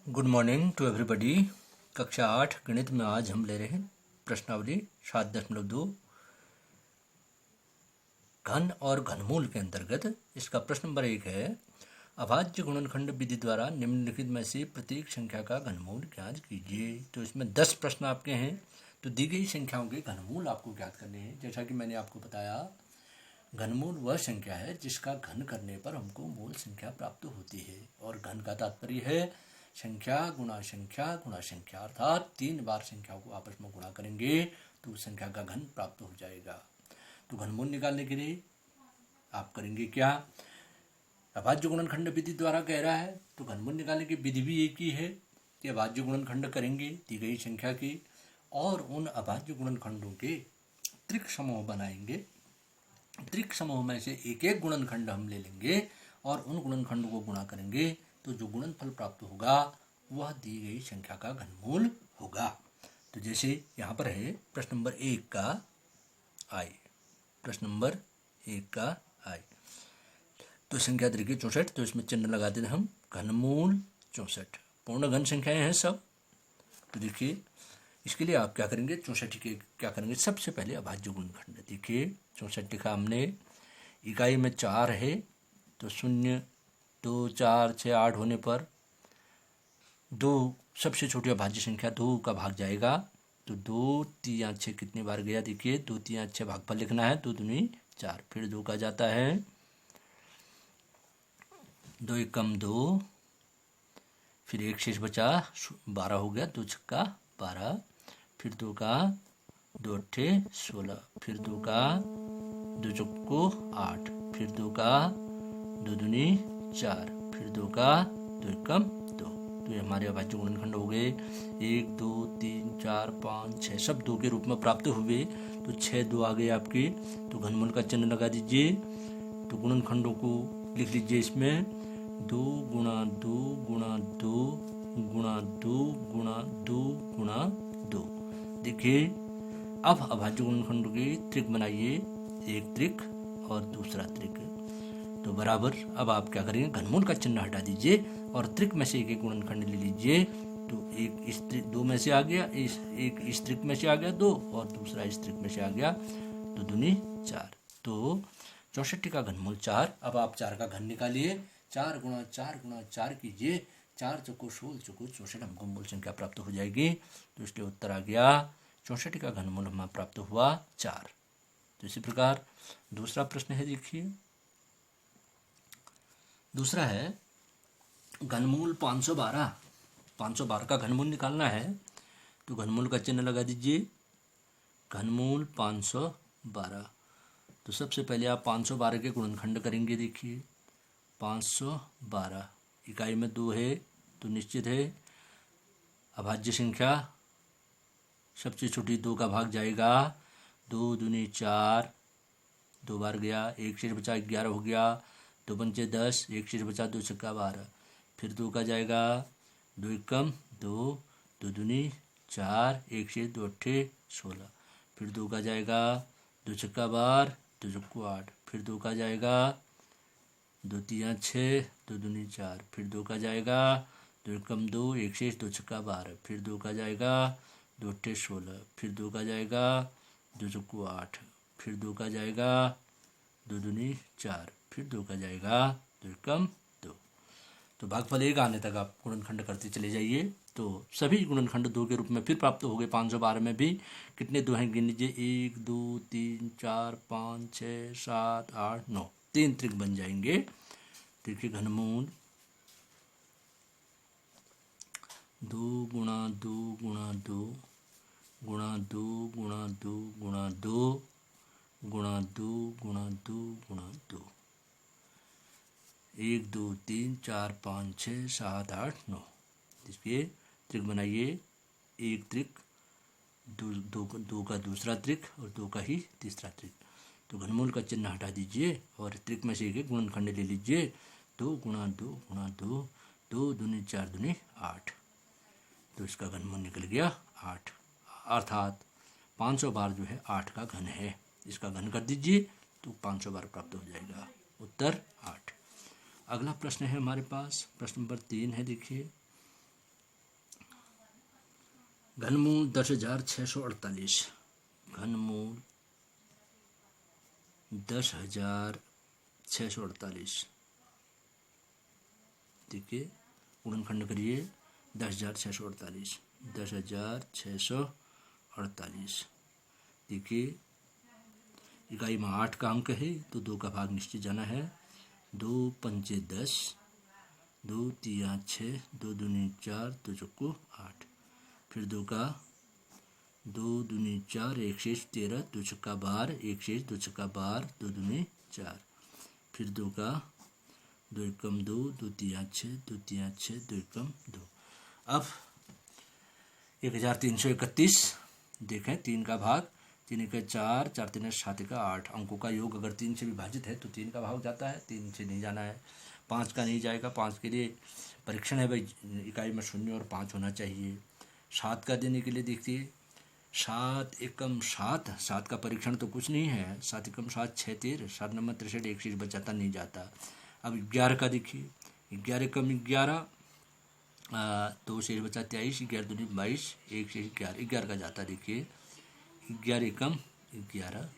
Good morning to everybody. कक्षा 8 गणित में आज हम ले रहे हैं प्रश्नावली 7.2 घन और घनमूल के अंतर्गत। इसका प्रश्न नंबर 1 है, अभाज्य गुणनखंड विधि द्वारा निम्नलिखित में से प्रत्येक संख्या का घनमूल ज्ञात कीजिए। तो इसमें 10 प्रश्न आपके हैं। तो दी गई संख्याओं के घनमूल आपको ज्ञात करने हैं। जैसा कि मैंने आपको बताया, घनमूल वह संख्या है जिसका घन करने पर हमको मूल संख्या प्राप्त होती है। और घन का तात्पर्य है संख्या गुणा संख्या गुणा संख्या, अर्थात 3 बार संख्याओं को आपस में गुणा करेंगे तो उस संख्या का घन प्राप्त हो जाएगा। तो घनमूल निकालने के लिए आप करेंगे क्या? अभाज्य गुणनखंड विधि द्वारा कह रहा है तो घनमूल निकालने की विधि भी एक ही है कि अभाज्य गुणनखंड करेंगे दी गई संख्या की और उन अभाज्य गुणनखंडों के त्रिक समूह बनाएंगे। त्रिक समूह में से एक एक गुणनखंड हम ले लेंगे और उन गुणनखंडों को गुणा करेंगे तो जो गुणनफल प्राप्त होगा वह दी गई संख्या का घनमूल होगा। तो जैसे यहाँ पर है प्रश्न नंबर 1 का आई, प्रश्न नंबर 1 का आई। तो संख्या देखिए 64, तो इसमें चिन्ह लगा देते हम। घनमूल 64 पूर्ण घन संख्याएं हैं सब। तो देखिए इसके लिए आप क्या करेंगे, 64 के क्या करेंगे, सबसे पहले अभाज्य गुणनखंड। देखिए 64 लिखा हमने, इकाई में 4 है तो 0 2 4 6 8 होने पर 2 सबसे छोटी अभाज्य संख्या 2 का भाग जाएगा। तो 2 3 6 कितनी बार गया, देखिए 2 3 6 भागफल लिखना है, 2 दूनी 4, फिर 2 का जाता है 2 एकम 2, फिर 1 शेष बचा 12 हो गया, 2 छक्का 12, फिर 2 का 2 अट्ठे 16, फिर 2 का 2 चौको 8, फिर 2 का 2 दूनी 4, फिर 2 का 2 एकम 2। तो ये हमारे अभाज्य गुणनखंड हो गए। 1 2 3 4 5 6 सब 2 के रूप में प्राप्त हुए। तो 6 2 आ गए आपके। तो घनमूल का चिन्ह लगा दीजिए। तो गुणनखंडों को लिख लीजिए इसमें 2 गुणा 2 गुणा 2 गुणा 2 गुणा 2 गुणा 2। देखिए अब अभाज्य गुणनखंडों के त्रिक बनाइए, एक त्रिक और दूसरा त्रिक। तो बराबर अब आप क्या करेंगे, घनमूल का चिन्ह हटा दीजिए और त्रिक में से एक एक गुणनखंड ले लीजिए। तो एक इस त्रिक 2 में से आ गया, एक इस त्रिक में से आ गया 2 और दूसरा इस त्रिक में से आ गया, 2 दूनी 4। तो 64 का घनमूल 4। अब आप 4 का घन निकालिए, 4 गुणा 4 गुणा 4 कीजिए, 4 चौको 16 चौको 64 हमको मूल संख्या प्राप्त हो जाएगी। तो इसलिए उत्तर आ गया 64 का घनमूल हमें प्राप्त हुआ 4। तो इसी प्रकार दूसरा प्रश्न है, देखिए दूसरा है घनमूल 512। 512 का घनमूल निकालना है। तो घनमूल का चिन्ह लगा दीजिए, घनमूल 512। तो सबसे पहले आप 512 के गुणनखंड करेंगे। देखिए 512 इकाई में 2 है तो निश्चित है अभाज्य संख्या सबसे छोटी 2 का भाग जाएगा, 2 दूनी 4, 2 बार गया, 1 शेष बचा 11 हो गया, 2 पंचे 10, 1 शेष बचा 2 छक्का 12, फिर 2 का जाएगा 2 एकम 2, 2 दूनी 4, 1 शेष 2 अट्ठे 16, फिर 2 का जाएगा 2 छक्का 12, 2 चौको 8, फिर 2 का जाएगा 2 3 6, 2 दूनी 4, फिर 2 का जाएगा 2 एकम 2, 1 शेष 2 छक्का 12, फिर 2 का जाएगा 2 अट्ठे 16, फिर 2 का जाएगा 2 चौको 8, फिर 2 का जाएगा 2 दूनी 4, फिर 2 का जाएगा 2 एकम 2। तो भागफल 1 आने तक आप गुणनखंड करते चले जाइए। तो सभी गुणनखंड 2 के रूप में फिर प्राप्त हो गए। 512 में भी कितने 2 हैं, गिन लीजिए, 1 2 3 4 5 6 7 8 9, 3 त्रिक बन जाएंगे। देखिए घनमूल 2 गुणा 2 गुणा 2 गुणा 2 गुणा 2 गुणा 2 गुणा 2 गुणा 2 गुणा 2, 1 2 3 4 5 6 7 8 9। देखिए त्रिक बनाइए, एक त्रिक, 2 का दूसरा त्रिक और 2 का ही तीसरा त्रिक। तो घनमूल का चिन्ह हटा दीजिए और त्रिक में से एक गुणनखंड ले लीजिए। 2 गुणा 2 गुणा 2, 2 दूनी 4 दूनी 8। तो इसका घनमूल निकल गया 8, अर्थात 512 जो है 8 का घन है। इसका घन कर दीजिए तो 512 प्राप्त हो जाएगा, उत्तर 8। अगला प्रश्न है हमारे पास, प्रश्न नंबर 3 है। देखिए घनमूल 10,648, घनमूल 10,648। देखिए गुणनखंड करिए 10,648, 10,648। देखिए इकाई में 8 का अंक है तो 2 का भाग निश्चित जाना है। 2 पंचे 10, 2 तिया 6, 2 दूनी 4, 2 चौको 8, फिर 2 का 2 दूनी 4, 1 शेष 13, 2 छक्का 12, 1 शेष 2 छक्का 12, 2 दूनी 4, फिर 2 का 2 एकम 2, 2 तिया 6, 2 तिया 6, 2 एकम 2। अब 1331 देखें, 3 का भाग, 3 का 4, 4 3 7 का 8, अंकों का योग अगर 3 से विभाजित है तो 3 का भाग जाता है, 3 से नहीं जाना है। 5 का नहीं जाएगा, 5 के लिए परीक्षण है भाई, इकाई में 0 और 5 होना चाहिए। 7 का देने के लिए देखिए 7 एकम 7, 7 का परीक्षण तो कुछ नहीं है, 7 एकम 7 6 13, 7 नंबर 63, 1 शेष बचाता नहीं जाता। अब 11 का देखिए, 11 एकम 11, 2 शेष बचा 23, 11 दूनी 22, 1 शेष 11, 11 का जाता। देखिए 11 एकम 11,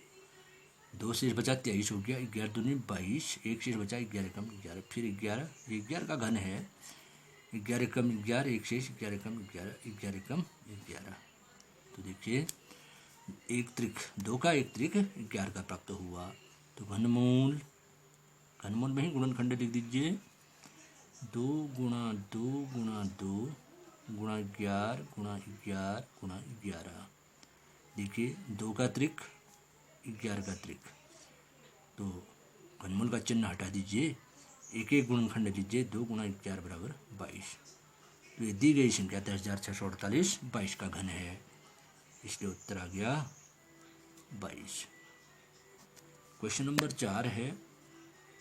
2 शेष बचा 23 हो गया, 11 दूनी 22, 1 शेष बचा 11 एकम 11, फिर 11, 11 का घन है, 11 एकम 11, 1 शेष 11 एकम 11, 11 एकम 11। तो देखिए एक त्रिक 2 का, एक त्रिक 11 का प्राप्त हुआ। तो घनमूल में ही गुणनखंड लिख दीजिए, 2 गुणा 2 गुणा 2 गुणा 11 गुणा 11 गुणा 11। देखिए 2 का त्रिक, 11 का त्रिक, तो घनमूल का चिन्ह हटा दीजिए, एक एक गुणनखंड लीजिए, 2 गुणा 11 बराबर 22। तो ये दी गई संख्या 10,648 22 का घन है, इसलिए उत्तर आ गया 22। क्वेश्चन नंबर 4 है,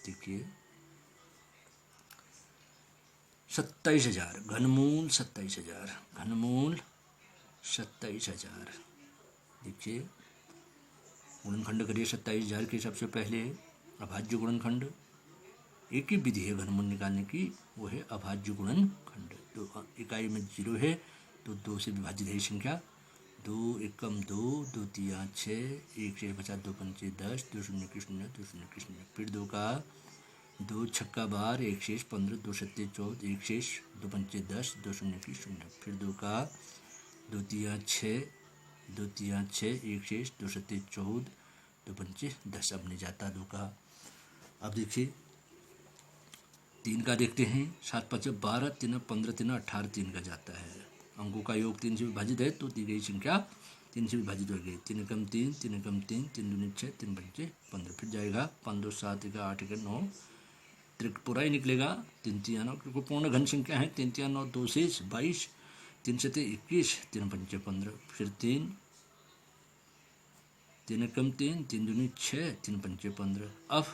देखिए 27,000, घनमूल 27,000, घनमूल 27,000। देखिए गुणनखंड करिए 27,000 के। सबसे पहले अभाज्य गुणनखंड, एक ही विधि है घनमूल निकालने की, वो है अभाज्य गुणनखंड। तो इकाई में 0 है तो 2 से विभाजित है संख्या, 2 एकम 2, 2 तिया 6, 1 शेष बचा 2 पंचे 10, 2 शून्य की 0, 2 शून्य की 0, फिर 2 का 2 छक्का 12, 1 शेष 15, 2 सत्ते 14, 1 शेष 2 पंचे 10, 2 शून्य की 0, फिर 2 का 2 तिया 6, 2 तिया 6, 1 शेष 2 सत्ते 14, 2 पंचे 10, अब नहीं जाता 2 का। अब देखिए 3 का देखते हैं, 7 5 12, 3 15, 3 18, 3 का जाता है। अंकों का योग 3 से विभाजित है तो दी गई संख्या 3 से विभाजित हो गई, 3 एकम 3, 3 एकम 3, 3 दूनी 6, 3 पंचे 15, फिर जाएगा 5 2 7 1 8 1 9, त्रिक पूरा ही निकलेगा, 3 तिया 9, क्योंकि पूर्ण घन संख्या है, 3 तिया 9, 2 शेष 22, 3 सत्ते 21, 3 पंचे 15, फिर 3 एकम 3, 3 दूनी 6, 3 पंचे 15। अब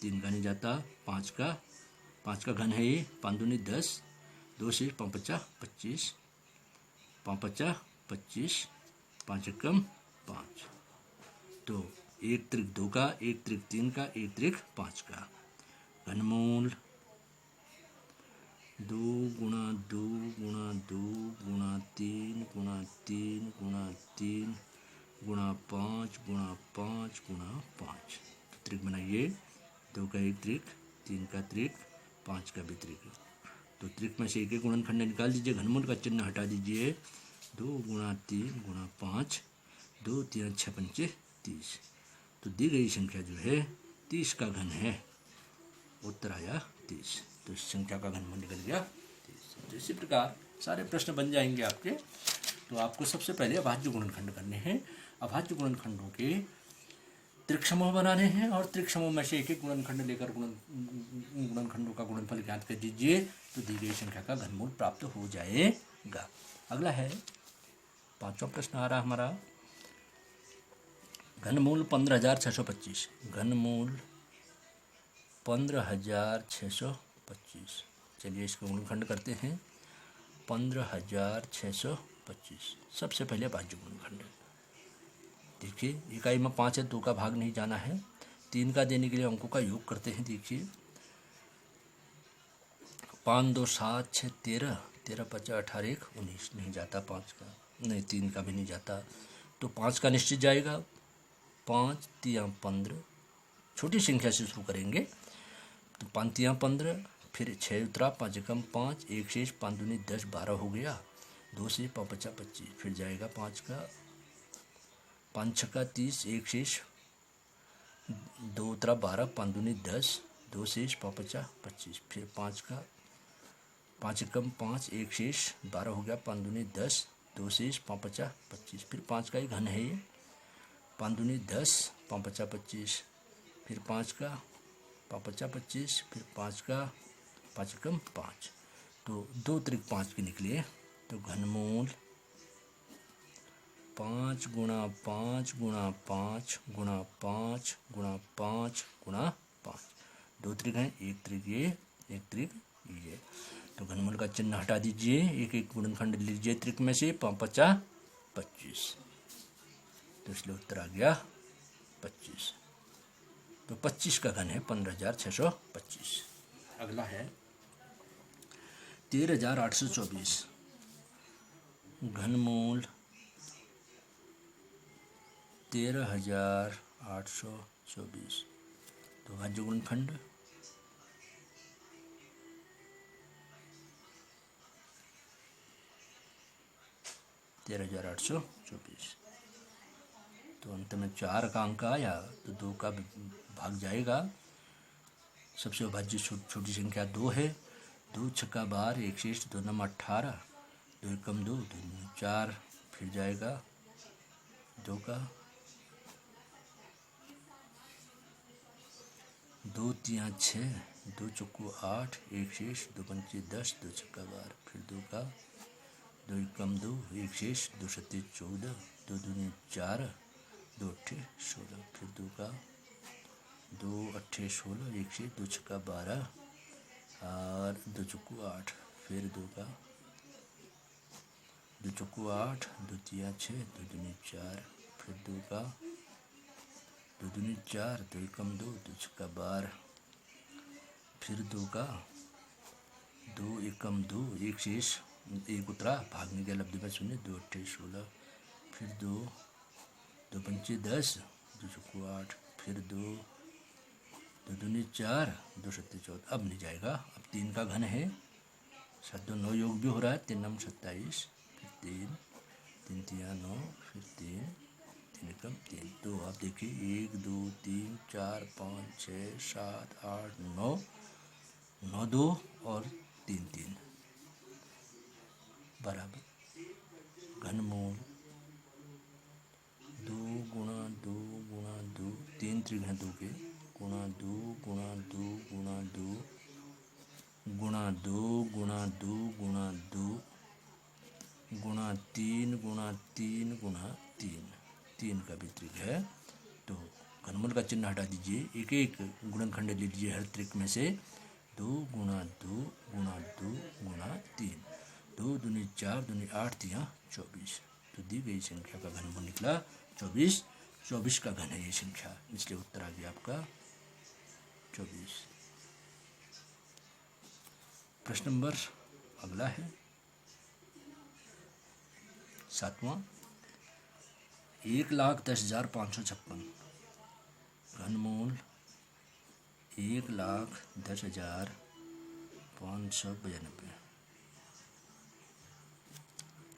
3 का नहीं जाता, 5 का घन है ये, 5 दूनी 10, 2 शेष 5 50 25, 5 50 25, 5 एकम 5। तो एक त्रिक 2 का, एक त्रिक 3 का, एक त्रिक 5 का। घनमूल 2 गुणा 2 गुणा 2 गुणा 3 गुणा 3 गुणा 3 गुणा 5 गुणा 5 गुणा 5। तो त्रिक बनाइए, 2 का एक त्रिक, 3 का त्रिक, 5 का भी त्रिक। तो त्रिक में से एक एक गुणनखंड निकाल दीजिए, घनमूल का चिन्ह हटा दीजिए, 2 गुणा 3 गुणा 5, 2 3 6 पंचे 30। तो दी गई संख्या जो है 30 का घन है, उत्तर आया 30। तो इस संख्या का घनमूल निकल गया 30। तो इसी प्रकार सारे प्रश्न बन जाएंगे आपके। तो आपको सबसे पहले अभाज्य गुणनखंड करने हैं, अभाज्य गुणनखंडों के त्रिक समूह बनाने हैं, और त्रिक समूह में से एक एक गुणनखंड लेकर गुणनखंडों का गुणनफल ज्ञात कर दीजिए, तो दी गई संख्या का घनमूल प्राप्त हो जाएगा। अगला है 5वां प्रश्न आ रहा हमारा, घनमूल 15,625, घनमूल 15,625। चलिए इसको गुणनखंड करते हैं, 15,625। सबसे पहले अभाज्य गुणनखंड, देखिए इकाई में 5 है, 2 का भाग नहीं जाना है, 3 का देने के लिए अंकों का योग करते हैं। देखिए 5 2 7 6 13, 13 5 18 1 19, नहीं जाता 5 का, नहीं, 3 का भी नहीं जाता, तो 5 का निश्चित जाएगा। 5 तिया 15, छोटी संख्या से शुरू करेंगे, तो 5 तिया 15, फिर 6 उतरा, 5 एकम 5, 1 शेष, 5 दूनी 10, 12 हो गया, 2 से 5 पचा 25, फिर जाएगा 5 का, 5 छक्का 30, 1 शेष, 2 उतरा 12, 5 दूनी 10, 2 शेष, 5 पचा 25, फिर 5 का, 5 एकम 5, 1 शेष, 12 हो गया, 5 दूनी 10, 2 शेष, 5 पचा 25, फिर 5 का ही घन है ये, 5 दूनी 10, 5 पचा 25, फिर 5 का, 5 पचा 25, फिर 5 का, 5 एकम 5, तो 2 त्रिक 5 के निकले, तो घनमूल 5 गुणा 5 गुणा 5 गुणा 5 गुणा 5 गुणा 5, 2 त्रिक हैं, 1 त्रिक ये, 1 त्रिक ये, तो घनमूल का चिन्ह हटा दीजिए, एक एक गुणनखंड लीजिए त्रिक में से, 5 पचा 25, तो इसलिए उत्तर आ गया 25, तो 25 का घन है 15,625। अगला है 13,824, घनमूल 13,824, तो भाज्य गुणनखंड 13,824, तो अंत में 4 का अंक आया, तो 2 का भाग जाएगा, सबसे अभाज्य छोटी संख्या 2 है, 2 छक्का 12, 1 शेष, 2 नम 18, 2 एकम 2, 2 4, फिर जाएगा 2 का, 2 तिया 6, 2 चौको 8, 1 शेष, 2 पंचे 10, 2 छक्का 12, फिर 2 का, 2 एकम 2, 1 शेष, 2 सत्ते 14, 2 दूनी 4, 2 अट्ठे 16, फिर 2 का, 2 अट्ठे 16, 1 शेष, 2 छक्का 12 और 2 चौको 8, फिर 2 का, 2 चौको 8, 2 तिया 6, 2 दूनी 4, फिर 2 का, 2 दूनी 4, 2 एकम 2, 2 छक्का 12, फिर 2 का, 2 एकम 2, 1 शेष, 1 उतरा, भागने के लब्ध में 0, 2 अट्ठे 16, फिर 2, 2 पंचे 10, 2 चौको 8, फिर 2, 2 दूनी 4, 2 सत्ते 14, अब नहीं जाएगा, अब 3 का घन है, 7 2 9 योग भी हो रहा है, 3 नम 27, फिर 3, 3 तिया 9, फिर 3, 3 एकम 3, तो आप देखिए 1 2 3 4 5 6 7 8 9, 9 2 और 3 3 बराबर घनमूल 2 गुणा 2 गुणा 2, 3 त्रिक हैं 2 के, गुणा 2 गुणा 2 गुणा 2 गुणा 2 गुणा 2 गुणा 2 गुणा 3 गुणा 3 गुणा 3, 3 का भी त्रिक है, तो घनमूल का चिन्ह हटा दीजिए, एक एक गुणनखंड ले लीजिए हर त्रिक में से, 2 गुणा 2 गुणा 2 गुणा 3, 2 दूनी 4, दूनी 8 तिया 24, तो दी गई संख्या का घनमूल निकला 24, 24 का घन है ये संख्या, इसलिए उत्तर आ गया आपका 24। प्रश्न नंबर अगला है 7वां, 1,10,556, घनमूल 1,10,592,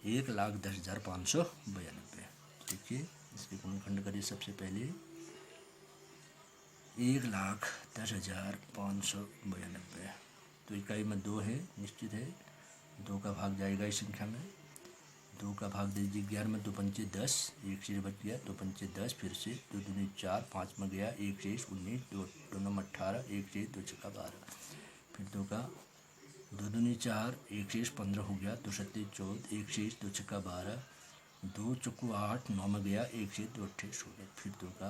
1,10,592, देखिए इसके गुणनखंड करिए, सबसे पहले 1,10,592, तो इकाई में 2 है, निश्चित है, 2 का भाग जाएगा इस संख्या में, 2 का भाग दे दीजिए 11 में, 2 पंचे 10, 1 शेष बच गया, 2 पंचे 10, फिर से 2 दूनी 4, 5 में गया, 1 शेष 19, 2 नम 18, 1 शेष 2 छक्का 12, फिर 2 का, 2 दूनी 4, 1 शेष 15 हो गया, 2 सत्ते 14, 1 शेष 2 छक्का 12, 2 चौको 8, 9 में गया, 1 शेष 2 अट्ठे 16, फिर 2 का,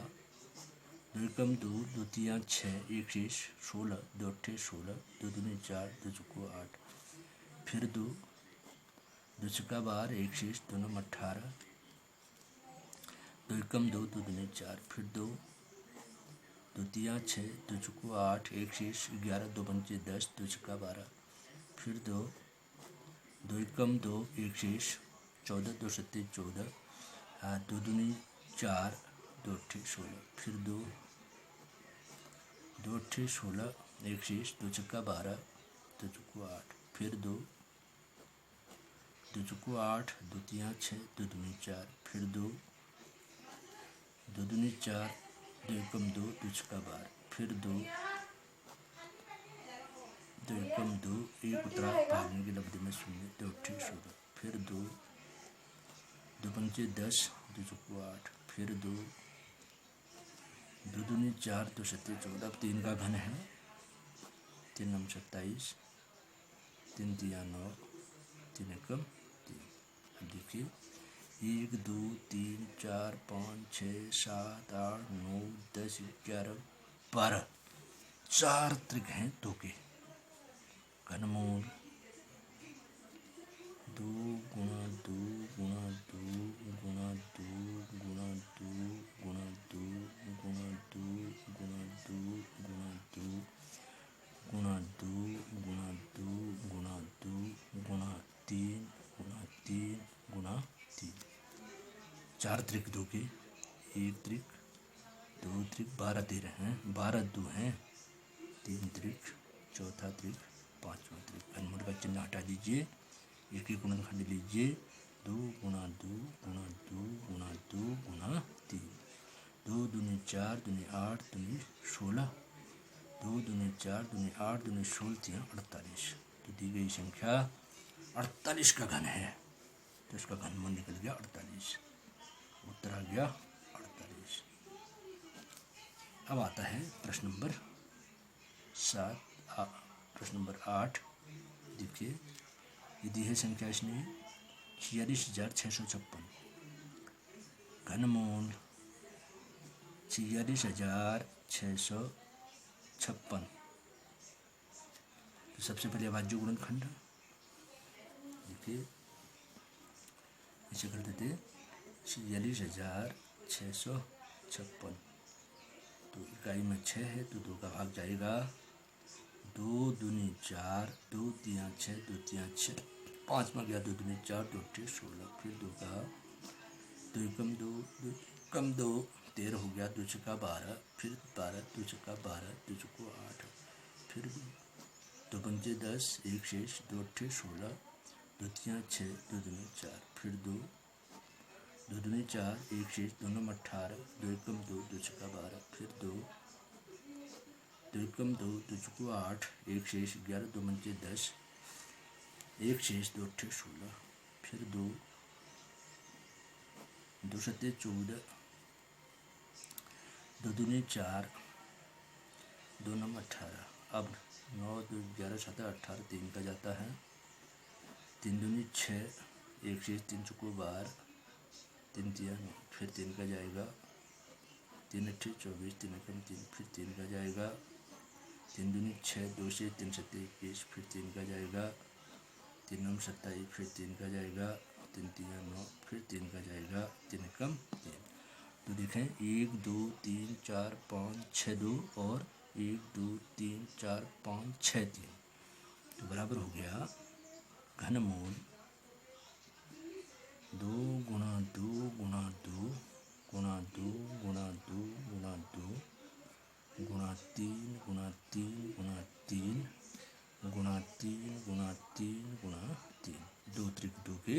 2 एकम 2, 2 तिया 6, 1 शेष 16, 2 अट्ठे 16, 2 दूनी 4, 2 चौको 8, फिर 2, 2 छक्का 12, 1 शेष 2 नम 18, 2 एकम 2, 2 दूनी 4, फिर 2, 2 तिया 6, 2 चौको 8, 1 शेष 11, 2 पंचे 10, 2 छक्का 12, फिर 2, 2 एकम 2, 1 शेष 14, 2 सत्ते 14, 2 दूनी 4, 2 अट्ठे 16, फिर 2 अट्ठे 16, एक शेष, 2 छक्का 12, 2 चौको 8, फिर 2 चौको 8, 2 तियाँ 6, 2 दूनी 4, फिर 2 दूनी 4, 2 एकम 2, 2 छक्का 12, फिर 2 एकम 2, एक उतरा भागने की लब्धि में 0, 2 अट्ठे 16, फिर 2 पंचे 10, 2 चौको 8, फिर 2 दूनी 4, 2 सत्ते 14, अब 3 का घन है, 3 नम 27, 3 तिया 9, 3 एकम 3। अब देखिए 1 2 3 4 5 6 7 8 9 10 11 12, 4 त्रिक हैं 2 के। घनमूल 2 गुणा 2 गुणा 2 गुणा 2 गुणा 2 गुणा 2 गुणा 2 गुणा 2 गुणा 2 गुणा 2 गुणा 2 गुणा 2 गुणा 3 गुणा 3 गुणा 3, 4 त्रिक 2 के, 1 त्रिक 2 त्रिक 12 13 हैं, 12 2 हैं, 3 त्रिक, चौथा त्रिक, 5वां त्रिक। घनमूल का चिन्ह हटा दीजिए, एक ही गुणनखंड लीजिए, 2 गुणा 2 गुणा 2 गुणा 2 गुणा 3, 2 दूनी 4, दूनी 8, दूनी 16, 2 दूनी 4, दूनी 8, दूनी 16, 48। तो दी गई संख्या 48 का घन है, तो इसका घनमूल निकल गया 48, उत्तर आ गया 48। अब आता है प्रश्न नंबर 7, प्रश्न नंबर 8। देखिए यदि है संख्या इसने 46,656, घनमूल 46,656। तो सबसे पहले अभाज्य गुणनखंड देखिए इसे कर देते 46,656, तो इकाई में 6 है तो 2 का भाग जाएगा, 2 दूनी 4, 2 तियाँ 6, 2 तियाँ 6, 5 में गया 2 दूनी 4, 2 अट्ठे 16, फिर 2 का 2 एकम 2, 2 कम 2 13 हो गया, 2 छक्का 12, फिर 12, 2 छक्का 12, 2 चौको 8, फिर 2 पंचे 10, एक शेष, 2 अट्ठे 16, 2 तियाँ 6, 2 दूनी 4, फिर 2 दूनी 4, एक शेष, 2 नम 18, 2 एकम 2, 2 छक्का 12, फिर 2 एकम 2, 2 चौको 8, एक शेष 11, 2 पंचे 10, एक शेष, 2 अट्ठे 16, फिर 2 सत्ते 14, 2 दूनी 4, 2 नम 18। अब 9 2 11 17 18, 3 का जाता है, 3 दूनी 6, एक शेष, 3 चौको 12, 3 तिया 9, फिर 3 का जाएगा, 3 अट्ठे 24, 3 एकम 3, फिर 3 का जाएगा, 3 दूनी 6, 2 से 3 सत्ते 21, फिर 3 का जाएगा, 3 नम 27, फिर 3 का जाएगा, 3 तिया 9, फिर 3 का जाएगा, 3 एकम 3। तो देखें 1 2 3 4 5 6 2 और 1 2 3 4 5 6 3, तो बराबर हो गया घनमूल 2 गुणा 2 गुणा 2 गुणा 2 गुणा 2 गुणा 2 गुणा 3 गुणा 3 गुणा 3 गुणा 3 गुणा 3 गुणा 3, 2 त्रिक 2 के,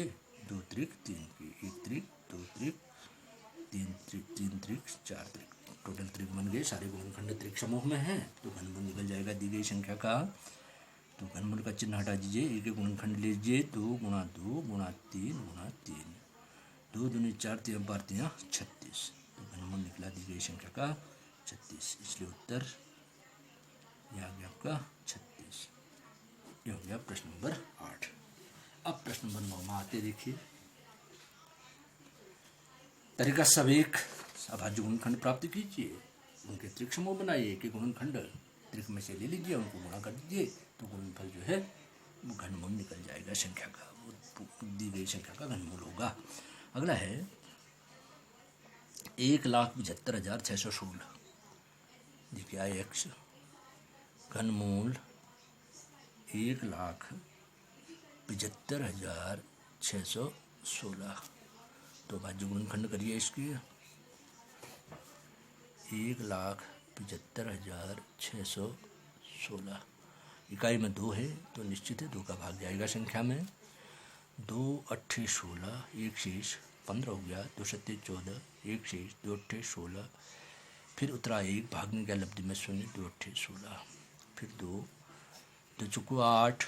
2 त्रिक 3 के, 1 त्रिक 2 त्रिक 3 त्रिक 3 त्रिक 4 त्रिक, टोटल त्रिक बन गए। सारे गुणनखंड त्रिक समूह में हैं, तो घनमूल निकल जाएगा दी गई संख्या का। तो घनमूल का चिन्ह हटा दीजिए, एक एक गुणनखंड लीजिए, 2 गुणा 2 गुणा 3 गुणा 3, 2 दूनी 4 3 12 3 36, तो घनमूल निकला दी गई संख्या का 36, इसलिए उत्तर यह आ गया आपका 36। ये हो गया प्रश्न नंबर 8। अब प्रश्न नंबर 9 में आते देखिए, तरीका सब एक अभाज्य गुणनखंड प्राप्त कीजिए, उनके त्रिक समूह बनाइए, एक गुणनखंड त्रिक में से ले लीजिए, उनको गुणा कर दीजिए, तो गुणनफल जो है वो घनमूल निकल जाएगा संख्या का, वो दी गई संख्या का घनमूल होगा। अगला है 1,75,616, देखिए x घनमूल 1,75,616 16। तो अभाज्य गुणनखंड करिए इसकी 1,75,616। इकाई में 2 है तो निश्चित है 2 का भाग जाएगा संख्या में। 2 अट्ठे 16, एक शेष 15 हो गया। 2 सत्ते 14, एक शेष 2 अट्ठे 16। फिर उतरा 1, भागने का लब्धि में 0, 2 अट्ठे 16। फिर 2 चुको 8,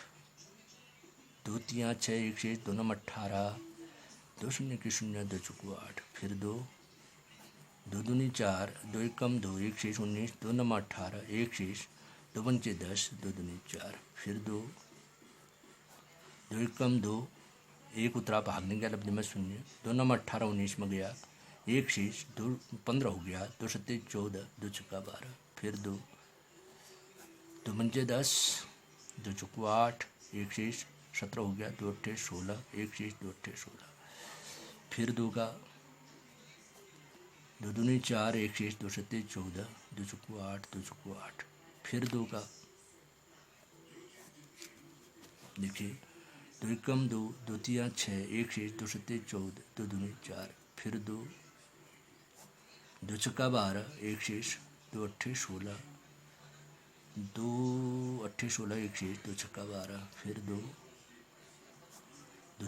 2 तियाँ 6, एक शेष 2 नम 18, 2 शून्य की 0, 2 चुको 8। फिर 2 दूनी 4, 2 एकम 2, एक शेष 19, 2 नम 18, एक शेष 2 पंचे 10, 2 दूनी 4। फिर 2 एकम 2, एक उतरा, भागने का लब्धि में 0, 2 नम 18, 19 में गया, एक शेष 2 15 हो गया। 2 सत्ते 14, 2 छक्का 12। फिर 2 पंचे 10, 2 चुको 8, एक शेष 17 हो गया। 2 अट्ठे 16, एक शेष 2 अट्ठे 16। फिर 2 का 2 दूनी 4, एक शेष 2 सत्ते 14, 2 चुको 8, 2 चुको 8। फिर 2 का देखिए 2 एकम 2, 2 तियाँ 6, एक शेष 2 सत्ते 14, 2 दूनी 4। फिर 2 छक्का 12, एक शेष 2 अट्ठे 16, 2 अट्ठे 16, एक शेष 2 छक्का 12। फिर 2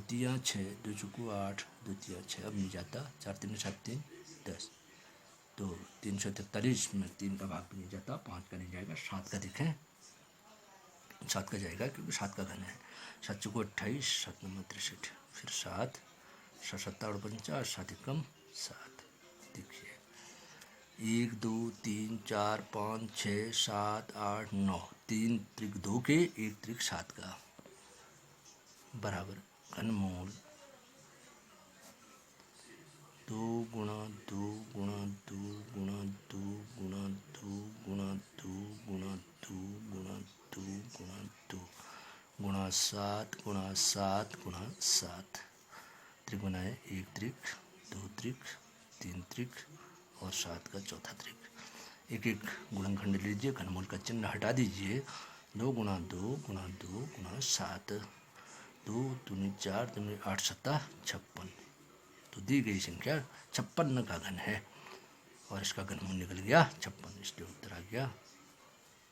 तियाँ 6, 2 चुको 8, 2 तियाँ 6, अब नहीं जाता। 4 3 7 3 10, तो 343 में 3 का भाग भी नहीं जाता, 5 का नहीं जाएगा, 7 का देखें। 7 का जाएगा क्योंकि 7 का घन है। 7 चुको 28, 7 नंबर 63। फिर 7 7 और 50, 7 एकम 7। देखिए 1 2 3 4 5 6 7 8 9, 3 त्रिक 2 के, 1 त्रिक 7 का बराबर घनमूल 2 गुणा 2 गुणा 2 गुणा 2 गुणा 2 गुणा 2 गुणा 2 गुणा 2 गुणा 2 गुणा 7 गुणा 7 गुणा 7। त्रिक बनाए, 1 त्रिक 2 त्रिक 3 त्रिक और 7 का चौथा त्रिक। एक एक गुणनखंड लीजिए, घनमूल का चिन्ह हटा दीजिए। 2 गुणा 2 गुणा 2 गुणा 7, 2 दूनी 4, दूनी 8 7 56। तो दी गई संख्या 56 का घन है और इसका घनमूल निकल गया 56, इसलिए उत्तर आ गया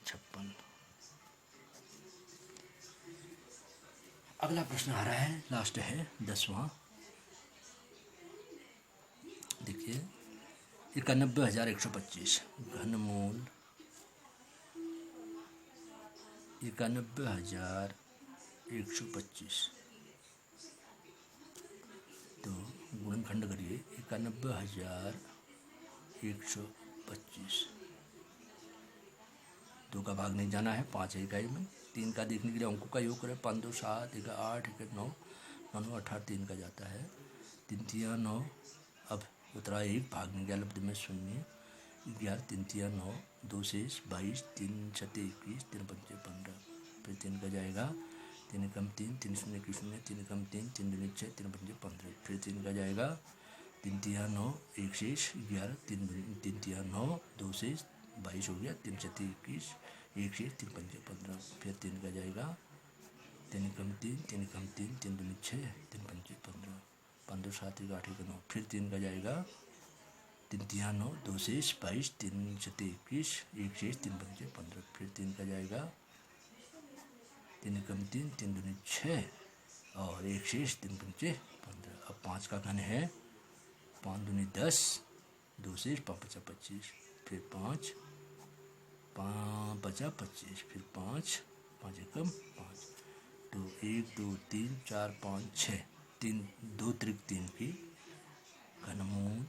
56। अगला प्रश्न आ रहा है, लास्ट है 10वां। देखिए 91,125 घनमूल 91,125। तो गुणनखंड करिए 91,125। 2 का भाग नहीं जाना है, 5 है इकाई में। 3 का देखने के लिए अंकों का योग करें। 5 2 7, 1 8, 1 9, 9 18, 3 का जाता है। 3 तियाँ 9, अब उतरा 1, भागने का लब्ध में 0, 11 3 तियाँ 9, 2 शेष 22, 3 छत्ते 21, 3 पंचे 15। फिर 3 का जाएगा, 3 एकम 3, 3 शून्य की 0, 3 एकम 3, 3 दूनी 6, 3 पंचे 15। फिर 3 का जाएगा, 3 तियाँ 9, एक शेष 11, 3 तियाँ 9, 2 शेष 22 हो गया। 3 छत्ते 21, एक शेष 3 पंचे 15। फिर 3 का जाएगा, 3 एकम 3, 3 एकम 3, 3 दूनी 6, 3 पंचे 15, 5 2 7 1 8 1 9। फिर 3 का जाएगा, 3 तियाँ 9, 2 शेष 22, 3 छत्ते 21, एक शेष 3 पंचे 15। फिर 3 का जाएगा, 3 एकम 3, 3 दूनी 6 और एक शेष 3 पंचे 15। अब 5 का घन है, 5 दूनी 10, 2 शेष 5 5 25। फिर 5 5 5 25। फिर 5 5 एकम 5। तो 1 2 3 4 5 6, 3 2 त्रिक 3 की घनमूल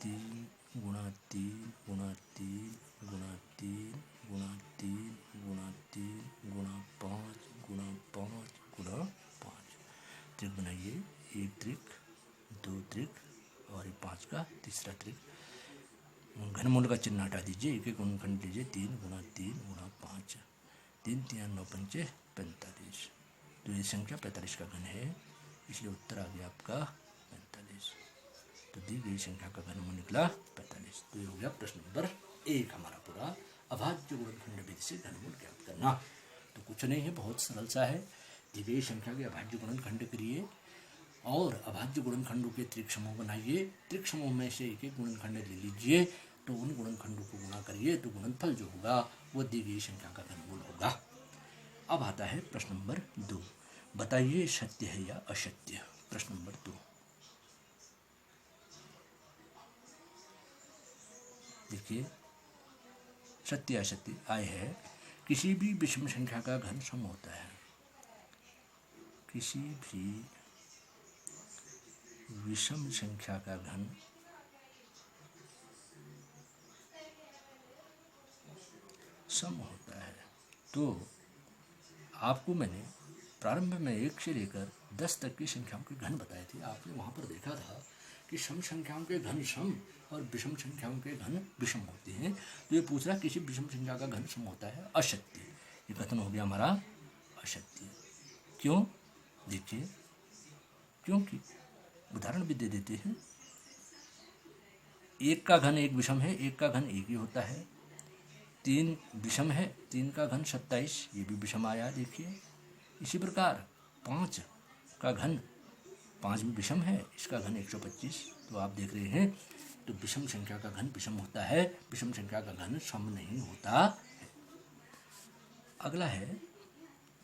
3 गुणा 3 गुणा 3 गुणा 3 गुणा 3 गुणा 3 गुणा 5 गुणा 5 गुणा 5। त्रिक बनाइए, 1 त्रिक 2 त्रिक और 5 का तीसरा त्रिक। घनमूल का चिन्ह हटा दीजिए, एक एक गुणनखंड लीजिए। 3 गुणा 3 गुणा 5, 3 तियाँ 9 पंचे 45। तो ये संख्या 45 का घन है, इसलिए उत्तर आ गया आपका 45। तो दी गई संख्या का घनमूल निकला 45। तो ये हो गया प्रश्न नंबर 1 हमारा पूरा। अभाज्य गुणनखंड विधि से घनमूल ज्ञात करना। तो कुछ नहीं है, बहुत सरल सा है। दी गई संख्या के अभाज्य गुणनखंड करिए और अभाज्य गुणनखंडों के त्रिक समूह बनाइए, त्रिक समूह में से एक एक गुणनखंड ले लीजिए, तो उन गुणनखंडों को गुणा करिए तो गुणनफल जो होगा वो दी गई संख्या का घनमूल होगा। अब आता है प्रश्न नंबर 2, बताइए सत्य है या असत्य। प्रश्न नंबर 2 देखिए, सत्य असत्य आय है, किसी भी विषम संख्या का घन सम होता है। किसी भी विषम संख्या का घन सम होता है। तो आपको मैंने प्रारंभ में 1 से लेकर 10 तक की संख्याओं के घन बताए थे। आपने वहाँ पर देखा था कि सम संख्याओं के घन सम और विषम संख्याओं के घन विषम होते हैं। तो ये पूछ रहा किसी विषम संख्या का घन सम होता है असत्य। ये कथन हो गया हमारा असत्य। क्यों? देखिए, क्योंकि उदाहरण भी दे देते हैं। 1 का घन 1 विषम है, 1 का घन 1 ही होता है। 3 विषम है, 3 का घन 27, ये भी विषम आया। देखिए, इसी प्रकार 5 का घन 5 भी विषम है, इसका घन 125। तो आप देख रहे हैं, तो विषम संख्या का घन विषम होता है, विषम संख्या का घन सम नहीं होता है। अगला है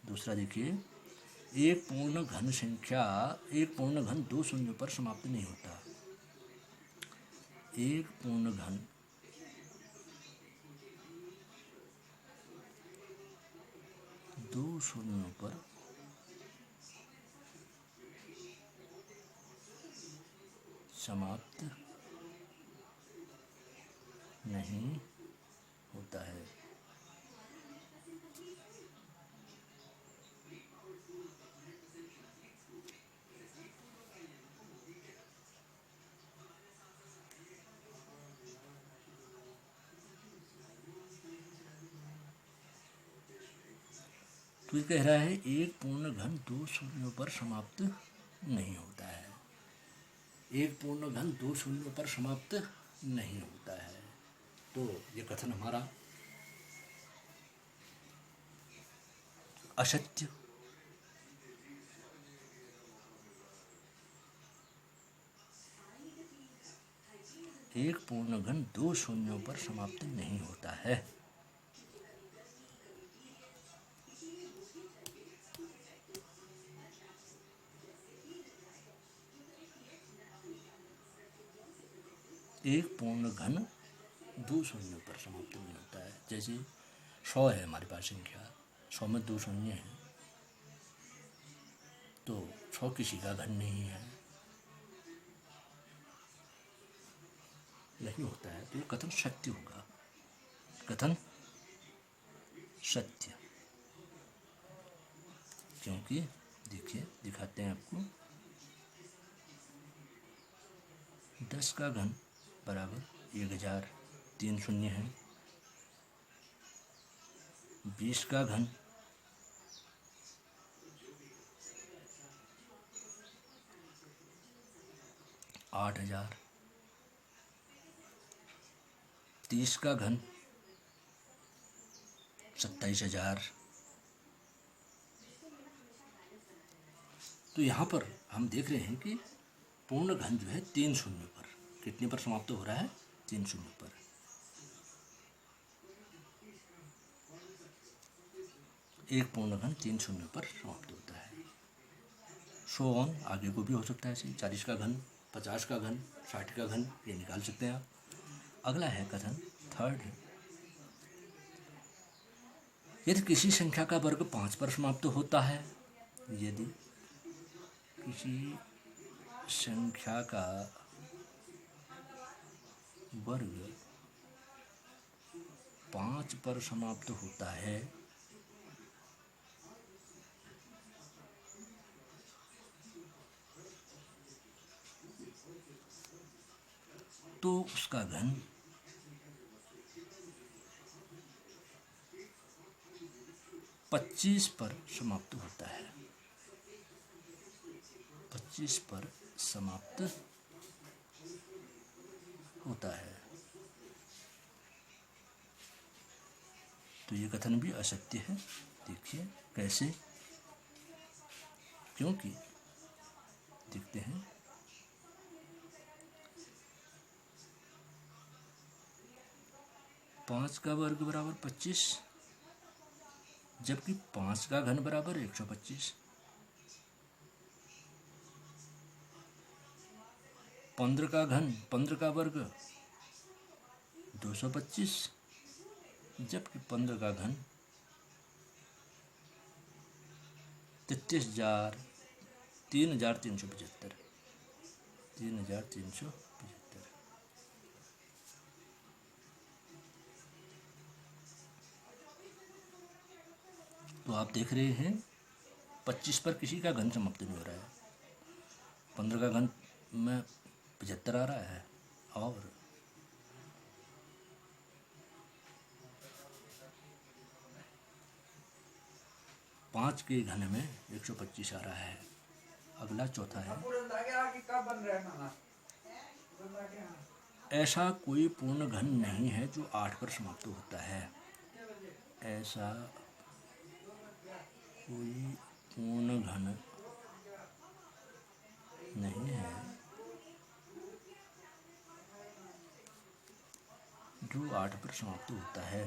दूसरा, देखिए, एक पूर्ण घन संख्या, एक पूर्ण घन 2 शून्यों पर समाप्त नहीं होता। एक पूर्ण घन 2 शून्यों पर समाप्त नहीं होता है। तो ये कह रहा है एक पूर्ण घन 2 शून्यों पर समाप्त नहीं होता है। एक पूर्ण घन 2 शून्यों पर समाप्त नहीं होता है। तो ये कथन हमारा असत्य। एक पूर्ण घन 2 शून्यों पर समाप्त नहीं होता है। एक पूर्ण घन 2 शून्यों पर समाप्त नहीं होता है। जैसे 100 है हमारे पास संख्या, 100 में 2 शून्य है, तो 100 किसी का घन नहीं है, नहीं होता है। तो ये कथन सत्य होगा, कथन सत्य। क्योंकि देखिए, दिखाते हैं आपको, 10 का घन बराबर 1000, 3 शून्य है। 20 का घन 8000, 30 का घन 27000। तो यहाँ पर हम देख रहे हैं कि पूर्ण घन जो है 3 शून्य पर, कितने पर समाप्त हो रहा है? 3 शून्य पर। एक पूर्ण घन 3 शून्य पर समाप्त होता है। सो ऑन, आगे को भी हो सकता है ऐसे, 40 का घन, 50 का घन, 60 का घन, ये निकाल सकते हैं आप। अगला है कथन थर्ड है, यदि किसी संख्या का वर्ग 5 पर समाप्त होता है, यदि किसी संख्या का वर्ग 5 पर समाप्त होता है, तो उसका घन 25 पर समाप्त होता है। 25 पर समाप्त होता है। तो ये कथन भी असत्य है। देखिए कैसे, क्योंकि देखते हैं। 5 का वर्ग बराबर 25, जबकि 5 का घन बराबर 125। 15 का घन 15 का वर्ग 225, जबकि 15 का घन 33,375। तो आप देख रहे हैं 25 पर किसी का घन समाप्त नहीं हो रहा है, 15 का घन में 75 आ रहा है और 5 के घन में 125 आ रहा है। अगला चौथा है, ऐसा कोई पूर्ण घन नहीं है जो 8 पर समाप्त होता है। ऐसा कोई पूर्ण घन नहीं है जो 8 पर समाप्त होता है।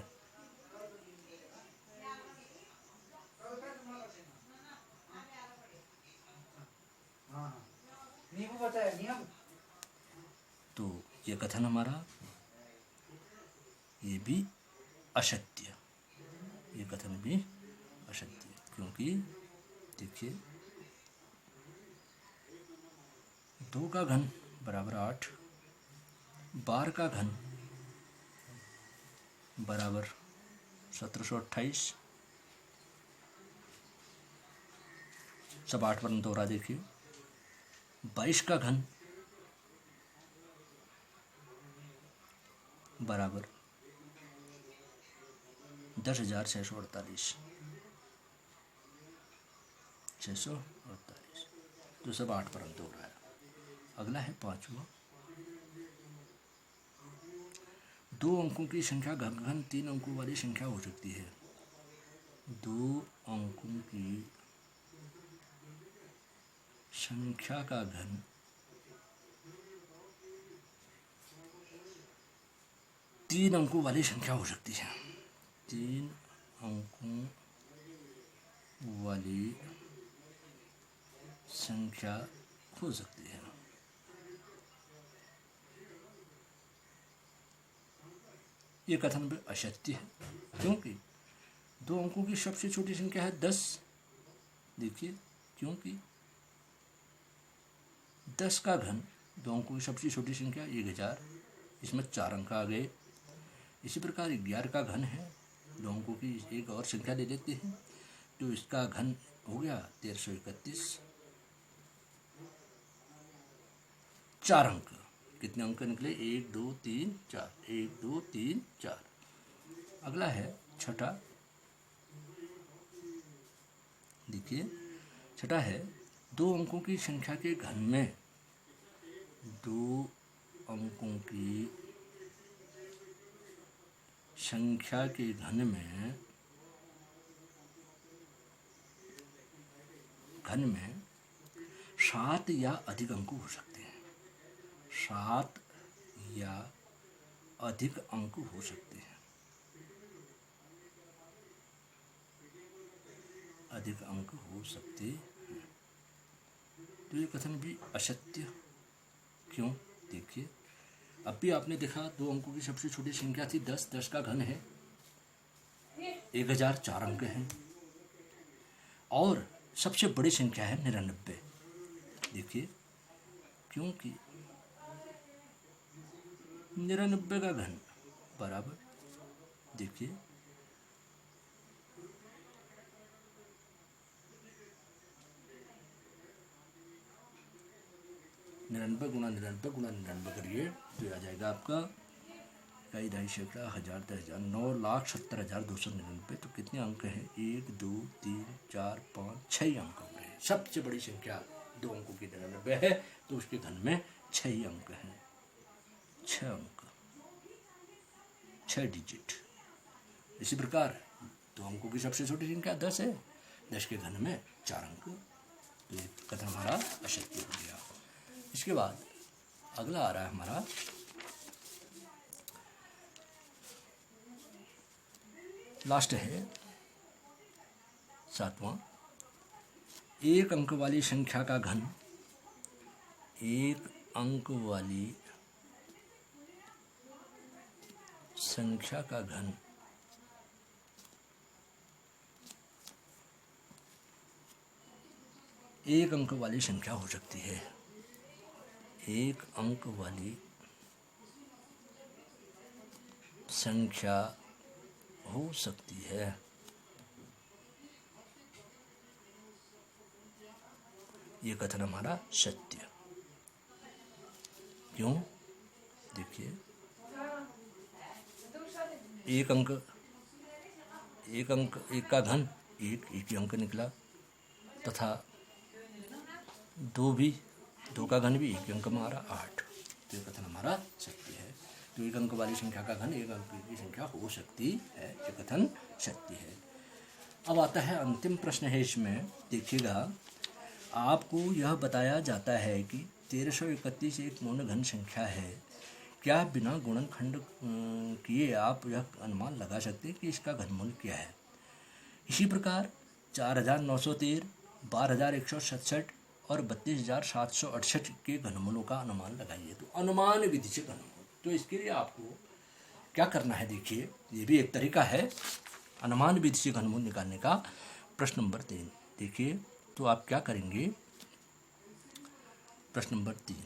तो ये कथन हमारा ये भी असत्य, ये कथन भी असत्य, क्योंकि देखिए 2 का घन बराबर 8, 12 का घन बराबर 1728, सब 8 पर हो रहा। देखिए 22 का घन बराबर 10,648, 648, तो सब 8 पर हो रहा है। अगला है 5वां, 2 अंकों की संख्या घन 3 अंकों वाली संख्या हो सकती है। 2 अंकों की संख्या का घन 3 अंकों वाली संख्या हो सकती है। 3 अंकों वाली संख्या हो सकती है। ये कथन भी असत्य है, क्योंकि 2 अंकों की सबसे छोटी संख्या है 10। देखिए, क्योंकि 10 का घन 2 अंकों की सबसे छोटी संख्या 1000, इसमें 4 अंक आ गए। इसी प्रकार 11 का घन है, 2 अंकों की एक और संख्या ले लेते हैं, तो इसका घन हो गया 1331, 4 अंक। कितने अंक निकले? 1 2 3 4, 1 2 3 4। अगला है छठा, देखिए छठा है 2 अंकों की संख्या के घन में 2 अंकों की संख्या के घन में 7 या अधिक अंक हो सकते हैं। 7 या अधिक अंक हो सकते हैं। अधिक अंक हो सकते हैं। तो ये कथन भी असत्य, क्यों? देखिए, अब भी आपने देखा 2 अंकों की सबसे छोटी संख्या थी 10, 10 का घन है 1000, 4 अंक हैं, और सबसे बड़ी संख्या है 99। देखिए, क्योंकि 99 का घन बराबर, देखिए 99 गुणा 99 गुणा 99 करिए तो आ जाएगा आपका कई 2.5 सैकड़ा 1000 10,000 9,70,299। तो कितने अंक हैं? 1 2 3 4 5 6 अंक हो गए। सबसे बड़ी संख्या 2 अंकों की 99 है, तो उसके घन में 6 अंक हैं। 6 अंक, 6 डिजिट। इसी प्रकार 2 अंकों की सबसे छोटी संख्या 10 है, 10 के घन में 4 अंक। तो ये कथन हमारा असत्य हो गया। इसके बाद अगला आ रहा है हमारा लास्ट है 7वां, एक अंक वाली संख्या का घन, एक अंक वाली संख्या का घन एक अंक वाली संख्या हो सकती है, एक अंक वाली संख्या हो सकती है। ये कथन हमारा सत्य। क्यों? देखिए, एक अंक एक का घन एक ही अंक निकला, तथा दो का घन भी एक ही अंक में आ रहा 8। तो ये कथन हमारा सत्य है। तो एक अंक वाली संख्या का घन एक अंक की संख्या हो सकती है, ये कथन सत्य है। अब आता है अंतिम प्रश्न है इसमें, देखिएगा, आपको यह बताया जाता है कि 1331 एक पूर्ण घन संख्या है। क्या बिना गुणनखंड किए आप यह अनुमान लगा सकते हैं कि इसका घनमूल क्या है? इसी प्रकार 4913, 12167 और 32768 के घनमूलों का अनुमान लगाइए। तो अनुमान विधि से घनमूल, तो इसके लिए आपको क्या करना है, देखिए, ये भी एक तरीका है अनुमान विधि से घनमूल निकालने का। प्रश्न नंबर 3 देखिए, तो आप क्या करेंगे, प्रश्न नंबर 3,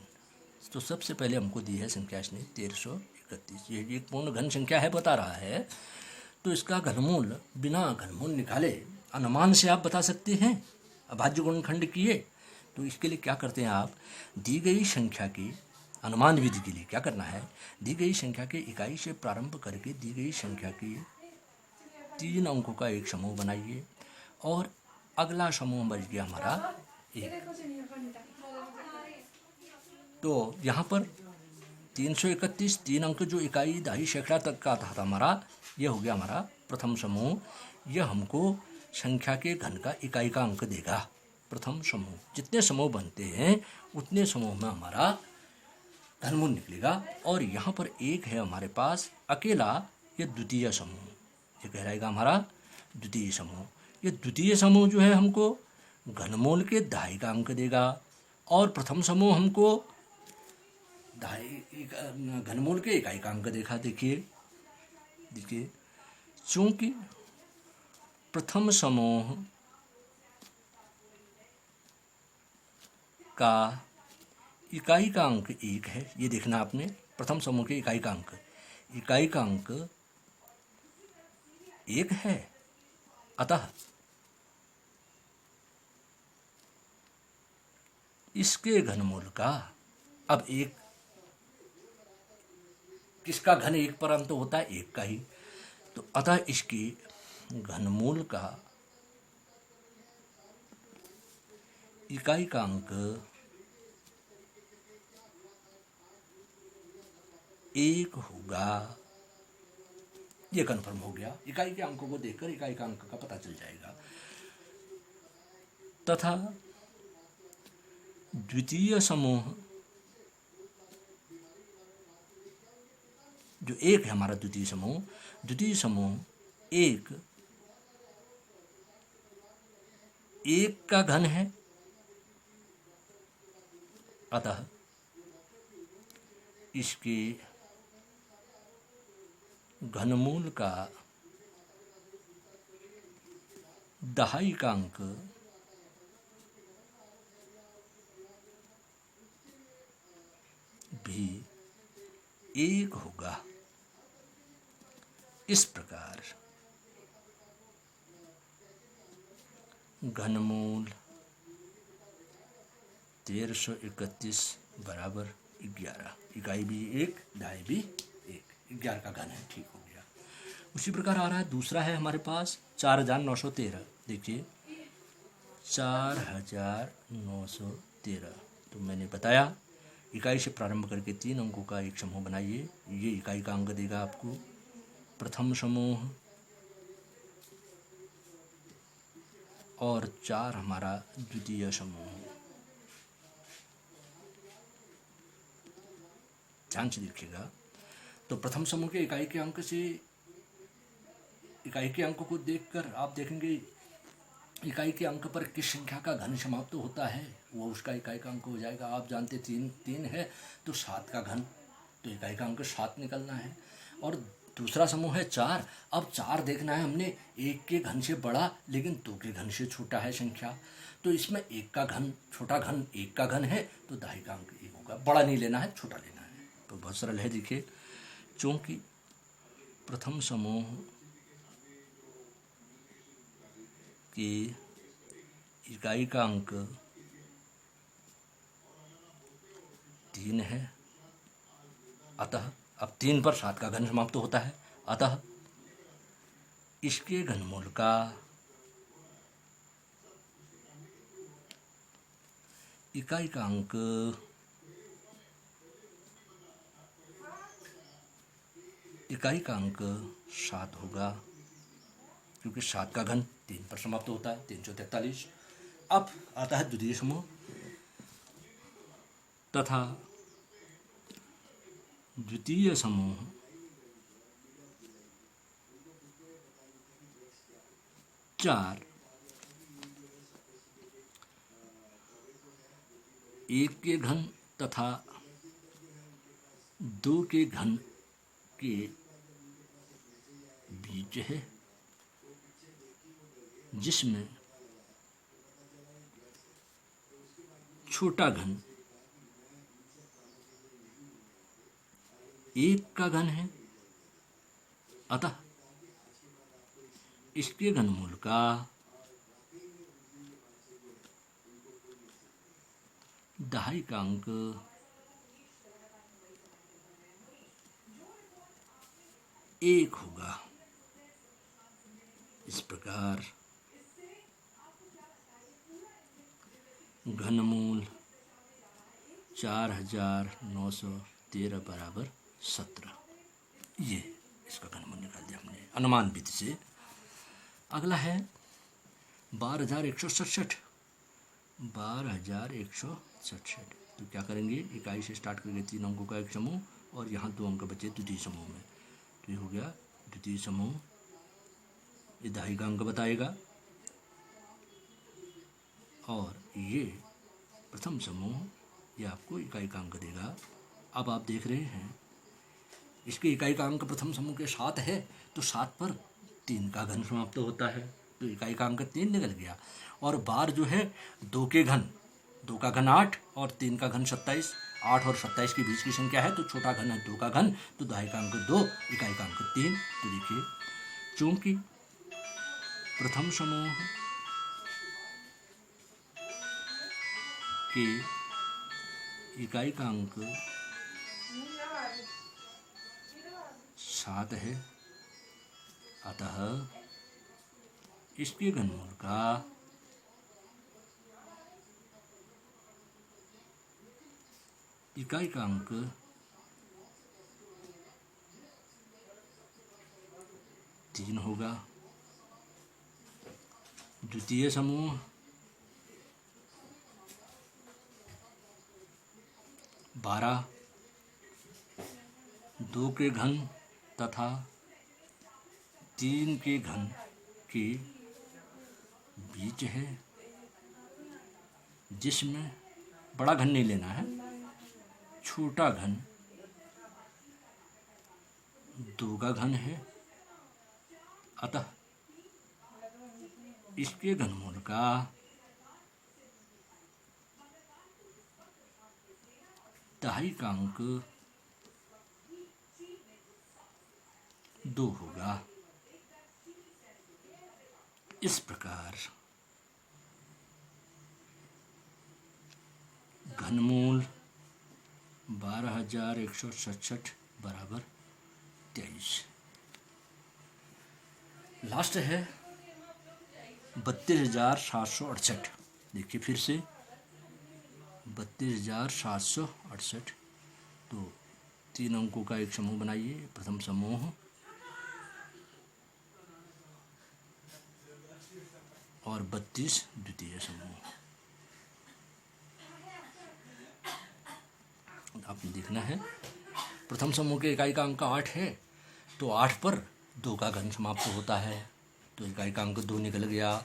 तो सबसे पहले हमको दी है संख्या इसने 1331, ये एक पूर्ण घन संख्या है बता रहा है। तो इसका घनमूल बिना घनमूल निकाले अनुमान से आप बता सकते हैं, अभाज्य गुणनखंड किए। तो इसके लिए क्या करते हैं आप, दी गई संख्या की अनुमान विधि के लिए क्या करना है, दी गई संख्या के इकाई से प्रारंभ करके दी गई संख्या की 3 अंकों का एक समूह बनाइए, और अगला समूह बच गया हमारा 1। तो यहाँ पर 331 3 अंक जो इकाई दहाई सैकड़ा तक का था हमारा, यह हो गया हमारा प्रथम समूह। यह हमको संख्या के घन का इकाई का अंक देगा। प्रथम समूह, जितने समूह बनते हैं उतने समूह में हमारा घनमूल निकलेगा। और यहाँ पर एक है हमारे पास अकेला, यह द्वितीय समूह, ये कहलाएगा हमारा द्वितीय समूह। ये द्वितीय समूह जो है हमको घनमूल के दहाई का अंक देगा, और प्रथम समूह हमको घनमूल के इकाई का अंक देखा। देखिए, चूंकि प्रथम समूह का इकाई का अंक 1 है, ये देखना आपने, प्रथम समूह के इकाई का अंक 1 है, अतः इसके घनमूल का, अब एक किसका घन 1 पर अंत होता है, 1 का ही, तो अतः इसके घनमूल का इकाई का अंक 1 होगा। ये कन्फर्म हो गया, इकाई के अंकों को देखकर इकाई का अंक का पता चल जाएगा। तथा द्वितीय समूह जो 1 है हमारा, द्वितीय समूह 1 का घन है, अतः इसके घनमूल का दहाई का अंक भी 1 होगा। इस प्रकार घनमूल 1331 बराबर 11, इकाई भी 1, दहाई भी 1, 11 का घन है, ठीक हो गया। उसी प्रकार आ रहा है दूसरा है हमारे पास 4913। देखिए 4913, तो मैंने बताया इकाई से प्रारंभ करके 3 अंकों का एक समूह बनाइए, ये इकाई का अंक देगा आपको प्रथम समूह, और 4 हमारा द्वितीय समूह। ध्यान से देखिएगा। तो प्रथम समूह के इकाई के अंक से इकाई के अंक को देखकर आप देखेंगे इकाई के अंक पर किस संख्या का घन समाप्त होता है वो उसका इकाई का अंक हो जाएगा। आप जानते तीन है तो 7 का घन, तो इकाई का अंक 7 निकलना है। और दूसरा समूह है 4। अब 4 देखना है हमने, 1 के घन से बड़ा लेकिन 2 के घन से छोटा है संख्या, तो इसमें 1 का घन छोटा घन 1 का घन है तो दहाई का अंक 1 होगा। बड़ा नहीं लेना है, छोटा लेना है। तो बहुत सरल है। देखिए, चूंकि प्रथम समूह की इकाई का अंक 3 है, अतः अब 3 पर 7 का घन समाप्त होता है, अतः इसके घनमूल का इकाई का अंक इकाई का अंक 7 होगा, क्योंकि 7 का घन 3 पर समाप्त होता है, 343। अब आता है द्वितीय समूह तथा द्वितीय समूह चार 1 के घन तथा 2 के घन के बीच है, जिसमें छोटा घन 1 का घन है, अतः इसके घनमूल का दहाई का अंक 1 होगा। इस प्रकार घनमूल 4913 बराबर 17। ये इसका घनमूल निकाल दिया हमने अनुमान विधि से। अगला है 12167। 12167 तो क्या करेंगे, इकाई से स्टार्ट करके 3 अंकों का एक समूह और यहाँ 2 अंक बचे द्वितीय समूह में, तो ये हो गया द्वितीय समूह। ये दहाई का अंक बताएगा और ये प्रथम समूह ये आपको इकाई का अंक देगा। अब आप देख रहे हैं इसके इकाई का अंक प्रथम समूह के 7 है, तो 7 पर 3 का घन समाप्त होता है, तो इकाई का अंक 3 निकल गया। और बार जो है 2 के घन, 2 का घन 8 और 3 का घन 27, 8 और 27 के बीच की संख्या है, तो छोटा घन है 2 का घन, तो दहाई का अंक 2, इकाई का अंक 3। तो देखिए, चूंकि प्रथम समूह के इकाई का अंक 7 है, अतः इसके घनमूल का इकाई का अंक 3 होगा। द्वितीय समूह 12, 2 के घन तथा 3 के घन के बीच है, जिसमें बड़ा घन नहीं लेना है, छोटा घन 2 का घन है, अतः इसके घनमूल का दहाई का अंक 2 होगा। इस प्रकार घनमूल 12167 बराबर 23। लास्ट है 32,768। देखिए फिर से 32,768। तो 3 अंकों का एक समूह बनाइए, प्रथम समूह और 32 द्वितीय समूह। आपने देखना है प्रथम समूह के इकाई का अंक 8 है, तो 8 पर 2 का घन समाप्त होता है, तो इकाई का अंक 2 निकल गया।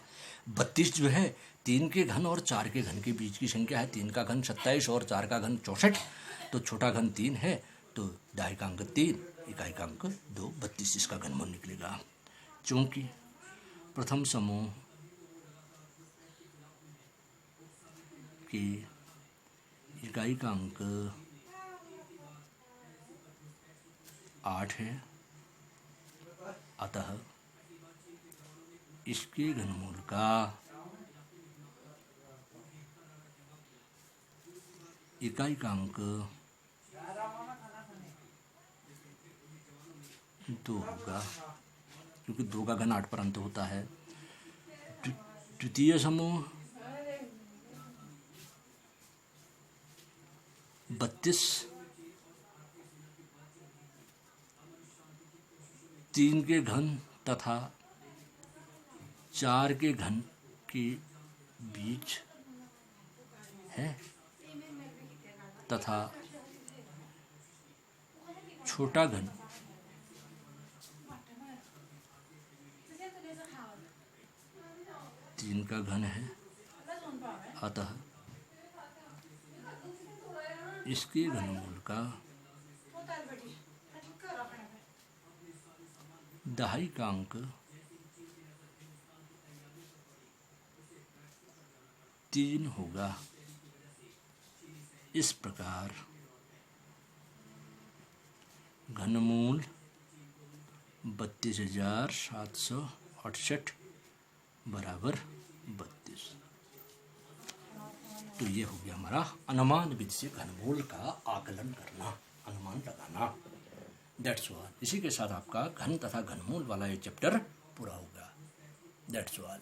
32 जो है 3 के घन और 4 के घन के बीच की संख्या है। 3 का घन 27 और 4 का घन 64, तो छोटा घन 3 है, तो दाई का अंक 3, इकाई का अंक 2, 32 इसका घनमूल निकलेगा। चूंकि प्रथम समूह की इकाई का अंक 8 है, अतः इसके घनमूल का इकाई का अंक 2 होगा, क्योंकि 2 का घन 8 पर अंत होता है। द्वितीय समूह 32 3 के घन तथा 4 के घन के बीच है, तथा छोटा घन 3 का घन है, अतः इसके घनमूल का दहाई का अंक 3 होगा। इस प्रकार घनमूल 32,768 बराबर 32। तो ये हो गया हमारा अनुमान विधि से घनमूल का आकलन करना, अनुमान लगाना। That's all. इसी के साथ आपका घन तथा घनमूल वाला ये चैप्टर पूरा होगा। That's all.